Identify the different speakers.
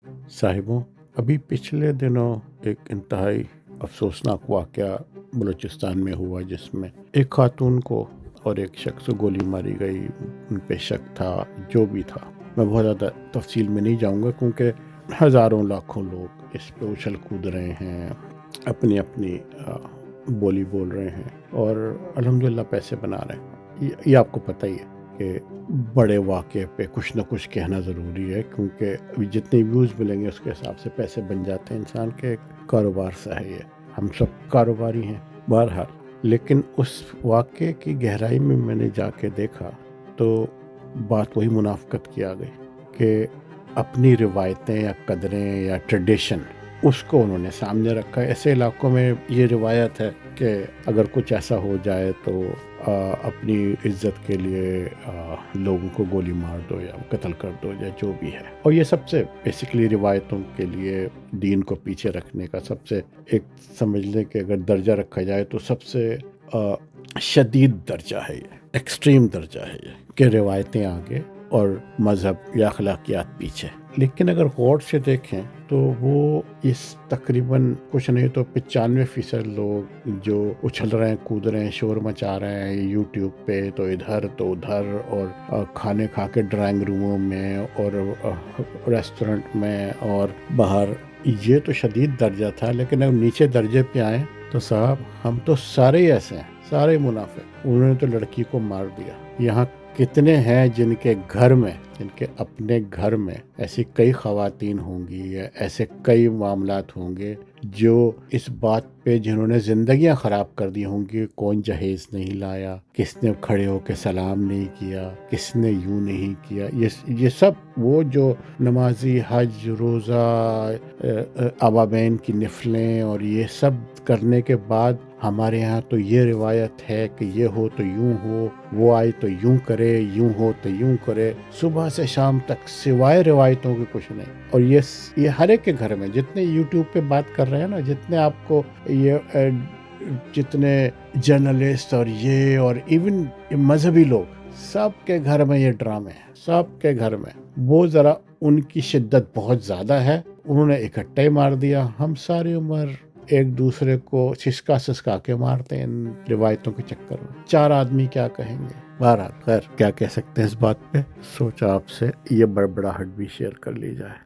Speaker 1: साहिबों, अभी पिछले दिनों एक इंतहाई अफसोसनाक वाक़या बलूचिस्तान में हुआ जिसमें एक खातून को और एक शख्स को गोली मारी गई। उन पे शक था, जो भी था। मैं बहुत ज़्यादा तफसील में नहीं जाऊंगा क्योंकि हज़ारों लाखों लोग इस पे उछल कूद रहे हैं, अपनी अपनी बोली बोल रहे हैं और अल्हम्दुलिल्लाह पैसे बना रहे हैं। ये आपको पता ही है कि बड़े वाक़े पे कुछ ना कुछ कहना ज़रूरी है क्योंकि जितने व्यूज़ मिलेंगे उसके हिसाब से पैसे बन जाते हैं। इंसान के कारोबार सा है ये, हम सब कारोबारी हैं। बहरहाल, लेकिन उस वाक़े की गहराई में मैंने जाके देखा तो बात वही मुनाफ़क़त की आ गई कि अपनी रिवायतें या कदरें या ट्रेडिशन उसको उन्होंने सामने रखा है। ऐसे इलाकों में ये रिवायत है कि अगर कुछ ऐसा हो जाए तो अपनी इज्जत के लिए लोगों को गोली मार दो या कत्ल कर दो या जो भी है। और ये सबसे बेसिकली रिवायतों के लिए दीन को पीछे रखने का सबसे एक समझ लें कि अगर दर्जा रखा जाए तो सबसे शदीद दर्जा है ये, एक्सट्रीम दर्जा है ये कि रिवायतें आगे और मज़हब या अखलाकियात पीछे। लेकिन अगर गौर से देखें तो वो इस तकरीबन कुछ नहीं तो 95% लोग जो उछल रहे हैं, कूद रहे हैं, शोर मचा रहे हैं यूट्यूब पे, तो इधर तो उधर, और खाने खा के ड्राइंग रूमों में और रेस्टोरेंट में और बाहर, ये तो शदीद दर्जा था। लेकिन अगर नीचे दर्जे पे आए तो साहब हम तो सारे ही ऐसे हैं, सारे मुनाफिक। उन्होंने तो लड़की को मार दिया। यहाँ कितने हैं जिनके घर में, जिनके अपने घर में ऐसी कई ख़वातीन होंगी या ऐसे कई मामलात होंगे जो इस बात पे जिन्होंने ज़िंदगियां ख़राब कर दी होंगी, कौन जहेज़ नहीं लाया, किसने खड़े होकर सलाम नहीं किया, किसने यूँ नहीं किया। ये सब वो जो नमाजी, हज, रोज़ा, अबाबैन की नफलें और ये सब करने के बाद हमारे यहाँ तो ये रिवायत है कि ये हो तो यूँ हो, वो आए तो यूँ करे, यूँ हो तो यूँ करे, सुबह से शाम तक सिवाय रिवायतों के कुछ नहीं। और ये हर एक के घर में, जितने यूट्यूब पे बात कर रहे हैं ना, जितने आपको ये जितने जर्नलिस्ट और ये और इवन मजहबी लोग, सब के घर में ये ड्रामे हैं, सब के घर में। वो ज़रा उनकी शिद्दत बहुत ज़्यादा है, उन्होंने इकट्ठे मार दिया। हम सारी उम्र एक दूसरे को सिसका सिसका के मारते हैं इन रिवायतों के चक्कर में। चार आदमी क्या कहेंगे। बहरहाल, खैर क्या कह सकते हैं इस बात पे। सोचा आपसे ये बड़बड़ाहट भी शेयर कर ली जाए।